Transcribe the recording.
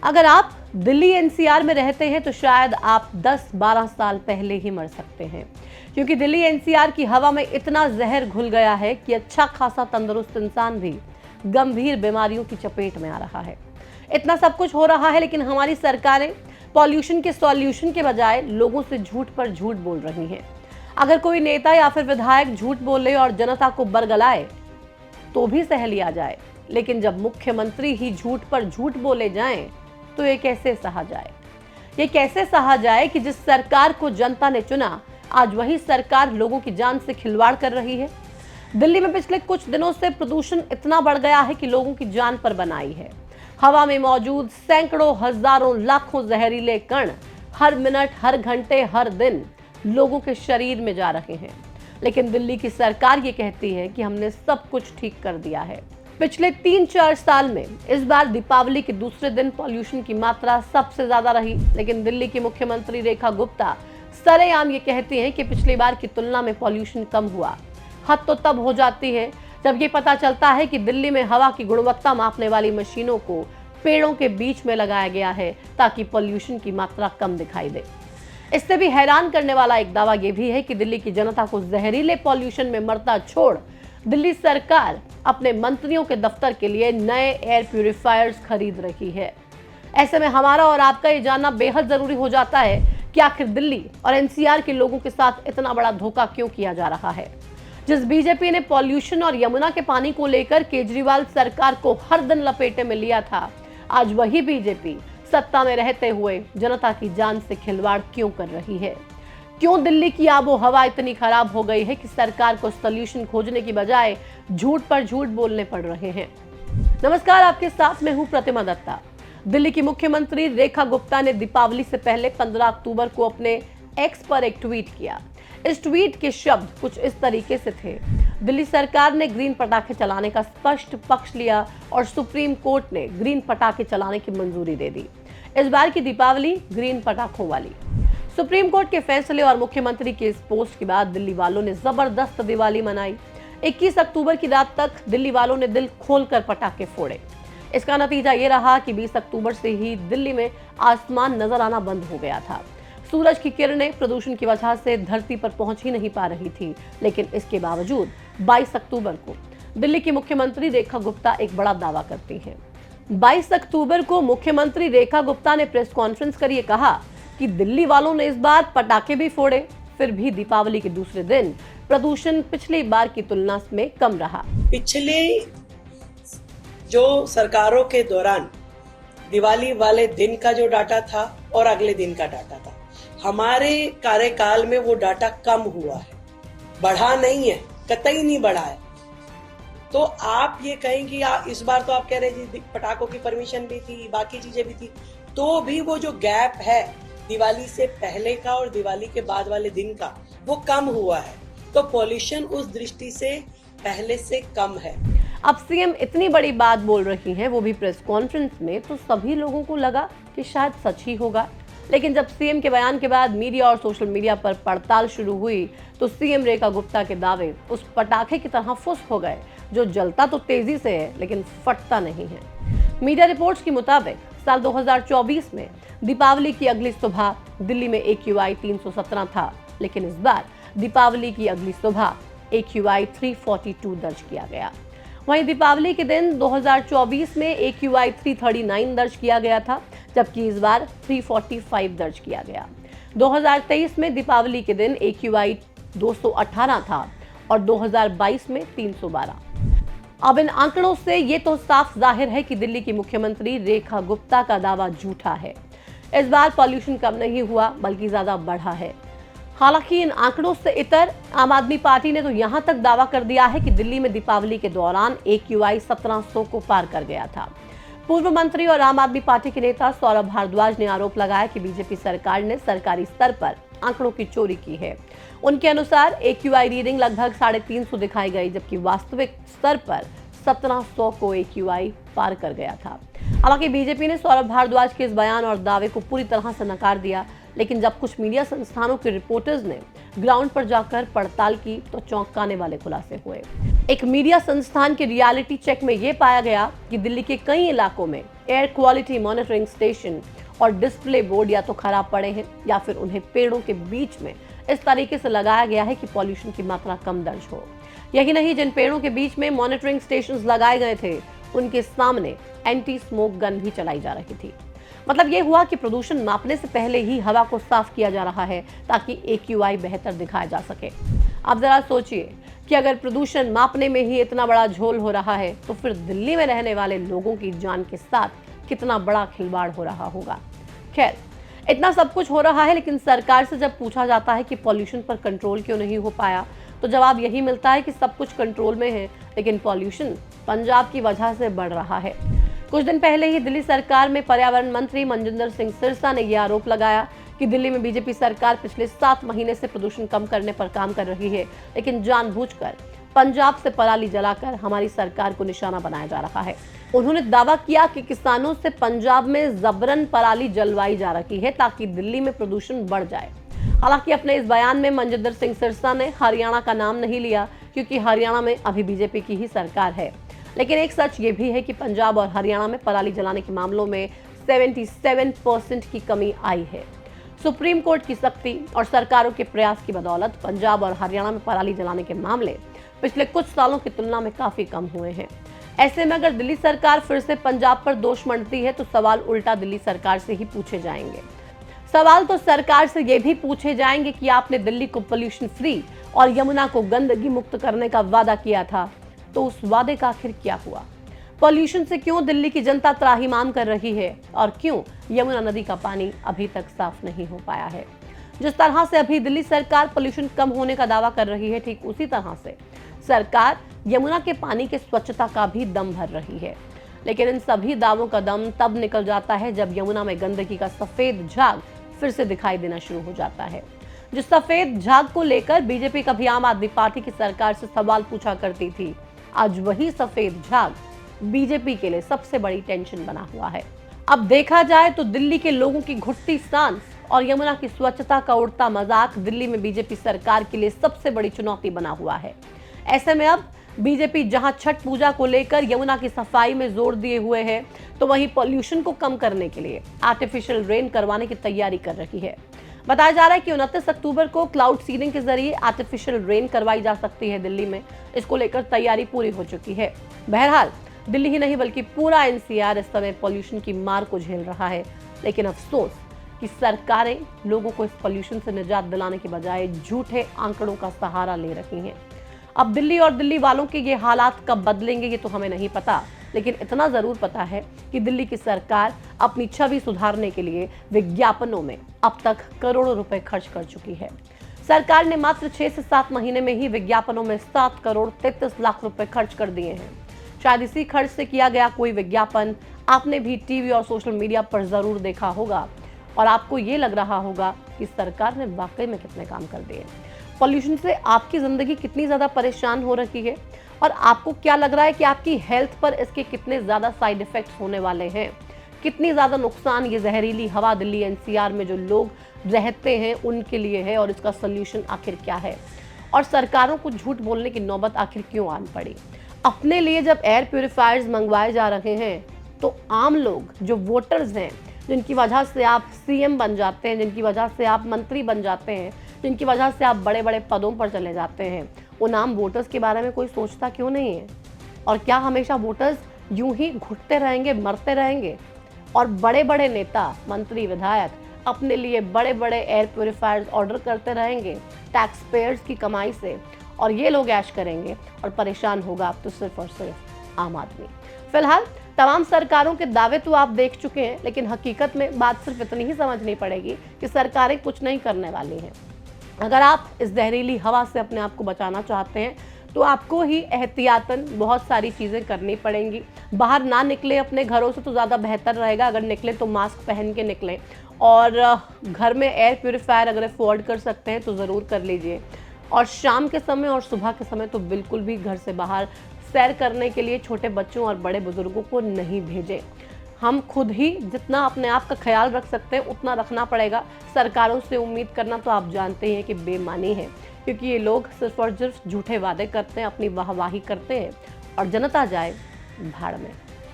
अगर आप दिल्ली एनसीआर में रहते हैं तो शायद आप 10-12 साल पहले ही मर सकते हैं, क्योंकि दिल्ली एनसीआर की हवा में इतना जहर घुल गया है कि अच्छा खासा तंदुरुस्त इंसान भी गंभीर बीमारियों की चपेट में आ रहा है। इतना सब कुछ हो रहा है, लेकिन हमारी सरकारें पॉल्यूशन के सॉल्यूशन के बजाय लोगों से झूठ पर झूठ बोल रही हैं। अगर कोई नेता या फिर विधायक झूठ बोले और जनता को बरगलाए तो भी सह लिया जाए, लेकिन जब मुख्यमंत्री ही झूठ पर झूठ बोले जाएं तो ये कैसे सहा जाए? ये कैसे सहा जाए कि जिस सरकार को जनता ने चुना, आज वही सरकार लोगों की जान से खिलवाड़ कर रही है। दिल्ली में पिछले कुछ दिनों से प्रदूषण इतना बढ़ गया है कि लोगों की जान पर बनाई है। हवा में मौजूद सैकड़ों, हजारों, लाखों जहरीले कण हर मिनट, हर घंटे, हर दिन लोगों के शरीर में जा रहे हैं। लेकिन दिल्ली की सरकार ये कहती है कि हमने सब कुछ ठीक कर दिया है। पिछले 3-4 साल में इस बार दीपावली के दूसरे दिन पॉल्यूशन की मात्रा सबसे ज्यादा रही, लेकिन दिल्ली की मुख्यमंत्री रेखा गुप्ता सरेआम ये कहती हैं कि पिछली बार की तुलना में पॉल्यूशन कम हुआ। हद तो तब हो जाती है जब ये पता चलता है कि दिल्ली में हवा की गुणवत्ता मापने वाली मशीनों को पेड़ों के बीच में लगाया गया है ताकि पॉल्यूशन की मात्रा कम दिखाई दे। इससे भी हैरान करने वाला एक दावा यह भी है कि दिल्ली की जनता को जहरीले पॉल्यूशन में मरता छोड़ दिल्ली सरकार अपने मंत्रियों के दफ्तर के लिए नए एयर प्यूरिफायर्स खरीद रही है। ऐसे में हमारा और आपका ये जानना बेहद जरूरी हो जाता है कि आखिर दिल्ली और एनसीआर के लोगों के साथ इतना बड़ा धोखा क्यों किया जा रहा है। जिस बीजेपी ने पॉल्यूशन और यमुना के पानी को लेकर केजरीवाल सरकार को हर दिन लपेटे में लिया था, आज वही बीजेपी सत्ता में रहते हुए जनता की जान से खिलवाड़ क्यों कर रही है? क्यों दिल्ली की आबो हवा इतनी खराब हो गई है कि सरकार को सॉल्यूशन खोजने की बजाय झूठ पर झूठ बोलने पड़ रहे हैं? नमस्कार, आपके साथ में हूं प्रतिमा दत्ता। दिल्ली की मुख्यमंत्री रेखा गुप्ता ने दीपावली से पहले 15 अक्टूबर को अपने एक्स पर एक ट्वीट किया। इस ट्वीट के शब्द कुछ इस तरीके से थे: दिल्ली सरकार ने ग्रीन पटाखे चलाने का स्पष्ट पक्ष लिया और सुप्रीम कोर्ट ने ग्रीन पटाखे चलाने की मंजूरी दे दी। इस बार की दीपावली ग्रीन पटाखों वाली। सुप्रीम कोर्ट के फैसले और मुख्यमंत्री के इस पोस्ट के बाद दिल्ली वालों ने जबरदस्त दिवाली मनाई। 21 अक्टूबर की रात तक दिल्ली वालों ने दिल खोलकर पटाखे फोड़े। इसका नतीजा ये रहा कि 20 अक्टूबर से ही दिल्ली में आसमान नजर आना बंद हो गया था। सूरज की किरणें प्रदूषण की वजह से धरती पर पहुंच ही नहीं पा रही थी, लेकिन इसके बावजूद 22 अक्टूबर को दिल्ली की मुख्यमंत्री रेखा गुप्ता एक बड़ा दावा करती हैं। 22 अक्टूबर को मुख्यमंत्री रेखा गुप्ता ने प्रेस कॉन्फ्रेंस कर कहा कि दिल्ली वालों ने इस बार पटाखे भी फोड़े, फिर भी दीपावली के दूसरे दिन प्रदूषण पिछली बार की तुलना में कम रहा। पिछले जो सरकारों के दौरान दिवाली वाले दिन का जो डाटा था और अगले दिन का डाटा था, हमारे कार्यकाल में वो डाटा कम हुआ है, बढ़ा नहीं है, कतई नहीं बढ़ा है। तो आप ये कहें कि इस बार तो आप कह रहे जी पटाखों की परमिशन भी थी, बाकी चीजें भी थी, तो भी वो जो गैप है दिवाली से पहले का और दिवाली के बाद वाले दिन का, वो कम हुआ है। तो पॉल्यूशन उस दृष्टि से पहले से कम है। अब सीएम इतनी बड़ी बात बोल रही हैं, वो भी प्रेस कॉन्फ्रेंस में, तो सभी लोगों को लगा कि शायद सच ही होगा। लेकिन जब सीएम के बयान के बाद मीडिया और सोशल मीडिया पर पड़ताल शुरू हुई तो सीएम रेखा गुप्ता के दावे उस पटाखे की तरह फुस हो गए जो जलता तो तेजी से है लेकिन फटता नहीं है। मीडिया रिपोर्ट्स के मुताबिक साल 2024 में दीपावली की अगली सुबह दिल्ली में AQI 317 था, लेकिन इस बार दीपावली की अगली सुबह AQI 342 दर्ज किया गया। वहीं दीपावली के दिन 2024 में AQI 339 दर्ज किया गया था, जबकि इस बार 345 दर्ज किया गया। 2023 में दीपावली के दिन AQI 218 था और 2022 में 312। अब इन आंकड़ों से ये तो साफ जाहिर है कि दिल्ली की मुख्यमंत्री रेखा गुप्ता का दावा झूठा है। इस बार पॉल्यूशन कम नहीं हुआ बल्कि ज्यादा बढ़ा है। हालांकि इन आंकड़ों से इतर आम आदमी पार्टी ने तो यहां तक दावा कर दिया है कि दिल्ली में दीपावली के दौरान AQI 1700 को पार कर गया था। पूर्व मंत्री और आम आदमी पार्टी के नेता सौरभ भारद्वाज ने आरोप लगाया कि बीजेपी सरकार ने सरकारी स्तर पर आंकड़ों की चोरी की है। उनके अनुसार AQI रीडिंग लगभग 350 दिखाई गई, जबकि वास्तविक स्तर पर 1700 को AQI पार कर गया था। हालांकि बीजेपी ने सौरभ भारद्वाज के इस बयान और दावे को पूरी तरह से नकार दिया, लेकिन जब कुछ मीडिया संस्थानों के रिपोर्टर्स ने ग्राउंड पर जाकर पड़ताल की तो चौंकाने वाले खुलासे हुए। एक मीडिया संस्थान के रियलिटी चेक में यह पाया गया कि दिल्ली के कई इलाकों में एयर क्वालिटी मॉनिटरिंग स्टेशन और डिस्प्ले बोर्ड या तो खराब पड़े हैं या फिर उन्हें पेड़ों के बीच में इस तरीके से लगाया गया है कि पॉल्यूशन की मात्रा कम दर्ज हो। यही नहीं, जिन पेड़ों के बीच में मॉनिटरिंग स्टेशंस लगाए गए थे उनके सामने एंटी स्मोक गन भी चलाई जा रही थी। मतलब ये हुआ कि प्रदूषण मापने से पहले ही हवा को साफ किया जा रहा है ताकि AQI बेहतर दिखाया जा सके। आप जरा सोचिए कि अगर प्रदूषण मापने में ही इतना बड़ा झोल हो रहा है तो फिर दिल्ली में रहने वाले लोगों की जान के साथ कितना बड़ा खिलवाड़ हो रहा होगा। खैर, इतना सब कुछ हो रहा है, लेकिन सरकार से जब पूछा जाता है कि पॉल्यूशन पर कंट्रोल क्यों नहीं हो पाया तो जवाब यही मिलता है कि सब कुछ कंट्रोल में है, लेकिन पॉल्यूशन पंजाब की वजह से बढ़ रहा है। कुछ दिन पहले ही दिल्ली सरकार में पर्यावरण मंत्री मनजिंदर सिंह सिरसा ने यह आरोप लगाया कि दिल्ली में बीजेपी सरकार पिछले 7 महीने से प्रदूषण कम करने पर काम कर रही है, लेकिन जानबूझकर पंजाब से पराली जलाकर हमारी सरकार को निशाना बनाया जा रहा है। उन्होंने दावा किया कि किसानों से पंजाब में जबरन पराली जलवाई जा रही है ताकि दिल्ली में प्रदूषण बढ़ जाए। हालांकि अपने इस बयान में मनजिंदर सिंह सिरसा ने हरियाणा का नाम नहीं लिया, क्योंकि हरियाणा में अभी बीजेपी की ही सरकार है। लेकिन एक सच ये भी है कि पंजाब और हरियाणा में पराली जलाने के मामलों में 77% की कमी आई है। सुप्रीम कोर्ट की सख्ती और सरकारों के प्रयास की बदौलत पंजाब और हरियाणा में पराली जलाने के मामले पिछले कुछ सालों की तुलना में काफी कम हुए हैं। ऐसे में अगर दिल्ली सरकार फिर से पंजाब पर दोष मढ़ती है तो सवाल उल्टा दिल्ली सरकार से ही पूछे जाएंगे। सवाल तो सरकार से ये भी पूछे जाएंगे कि आपने दिल्ली को पोल्यूशन फ्री और यमुना को गंदगी मुक्त करने का वादा किया था, तो उस वादे का आखिर क्या हुआ? पॉल्यूशन से क्यों दिल्ली की जनता त्राहिमाम कर रही है और क्यों यमुना नदी का पानी अभी तक साफ नहीं हो पाया है? जिस तरह से अभी दिल्ली सरकार पॉल्यूशन कम होने का दावा कर रही है, ठीक उसी तरह से सरकार यमुना के पानी के स्वच्छता का भी दम भर रही है। लेकिन इन सभी दावों का दम तब निकल जाता है जब यमुना में गंदगी का सफेद झाग फिर से दिखाई देना शुरू हो जाता है। जिस सफेद झाग को लेकर बीजेपी कभी आम आदमी पार्टी की सरकार से सवाल पूछा करती थी, आज वही सफेद झाग बीजेपी के लिए सबसे बड़ी टेंशन बना हुआ है। अब देखा जाए तो दिल्ली के लोगों की घुटती सांस और यमुना की स्वच्छता का उड़ता मजाक दिल्ली में बीजेपी सरकार के लिए सबसे बड़ी चुनौती बना हुआ है। ऐसे में अब बीजेपी जहां छठ पूजा को लेकर यमुना की सफाई में जोर दिए हुए है, तो वहीं पॉल्यूशन को कम करने के लिए आर्टिफिशियल रेन करवाने की तैयारी कर रही है। बताया जा रहा है कि 29 अक्टूबर को क्लाउड सीडिंग के जरिए आर्टिफिशियल रेन करवाई जा सकती है दिल्ली में। इसको लेकर तैयारी पूरी हो चुकी है। बहरहाल दिल्ली ही नहीं बल्कि पूरा NCR इस समय पॉल्यूशन की मार को झेल रहा है। लेकिन अफसोस कि सरकारें लोगों को इस पॉल्यूशन से निजात दिलाने के बजाय झूठे आंकड़ों का सहारा ले रही हैं। अब दिल्ली और दिल्ली वालों के ये हालात कब बदलेंगे ये तो हमें नहीं पता, लेकिन इतना जरूर पता है कि दिल्ली की सरकार अपनी छवि सुधारने के लिए विज्ञापनों में अब तक करोड़ों रुपए खर्च कर चुकी है। सरकार ने मात्र 6 से 7 महीने में ही विज्ञापनों में 7 करोड़ 33 लाख रुपए खर्च कर दिए हैं। शायद इसी खर्च से किया गया कोई विज्ञापन आपने भी टीवी और सोशल मीडिया पर जरूर देखा होगा और आपको ये लग रहा होगा कि सरकार ने वाकई में कितने काम कर दिए। पॉल्यूशन से आपकी जिंदगी कितनी ज्यादा परेशान हो रही है और आपको क्या लग रहा है कि आपकी हेल्थ पर इसके कितने ज्यादा साइड इफेक्ट्स होने वाले हैं, कितनी ज्यादा नुकसान ये जहरीली हवा दिल्ली NCR में जो लोग रहते हैं उनके लिए है और इसका सोल्यूशन आखिर क्या है? और सरकारों को झूठ बोलने की नौबत आखिर क्यों आन पड़ी? अपने लिए जब एयर प्यूरिफायर्स मंगवाए जा रहे हैं तो आम लोग जो वोटर्स हैं, जिनकी वजह से आप CM बन जाते हैं, जिनकी वजह से आप मंत्री बन जाते हैं, जिनकी वजह से आप बड़े बड़े पदों पर चले जाते हैं, उन आम वोटर्स के बारे में कोई सोचता क्यों नहीं है? और क्या हमेशा वोटर्स यूं ही घुटते रहेंगे, मरते रहेंगे और बड़े बड़े नेता, मंत्री, विधायक अपने लिए बड़े बड़े एयर प्यूरिफायर्स ऑर्डर करते रहेंगे टैक्स पेयर्स की कमाई से, और ये लोग ऐश करेंगे और परेशान होगा अब तो सिर्फ और सिर्फ आम आदमी। फिलहाल तमाम सरकारों के दावे तो आप देख चुके हैं, लेकिन हकीकत में बात सिर्फ इतनी ही समझनी पड़ेगी कि सरकारें कुछ नहीं करने वाली हैं। अगर आप इस जहरीली हवा से अपने आप को बचाना चाहते हैं तो आपको ही एहतियातन बहुत सारी चीज़ें करनी पड़ेंगी। बाहर ना निकले अपने घरों से तो ज़्यादा बेहतर रहेगा। अगर निकले तो मास्क पहन के निकलें और घर में एयर प्यूरिफायर अगर अफोर्ड कर सकते हैं तो ज़रूर कर लीजिए। और शाम के समय और सुबह के समय तो बिल्कुल भी घर से बाहर सैर करने के लिए छोटे बच्चों और बड़े बुजुर्गों को नहीं भेजें। हम खुद ही जितना अपने आप का ख्याल रख सकते हैं उतना रखना पड़ेगा। सरकारों से उम्मीद करना तो आप जानते हैं कि बेईमानी है। क्योंकि ये लोग सिर्फ और सिर्फ झूठे वादे करते हैं, अपनी वाहवाही करते हैं और जनता जाए भाड़ में।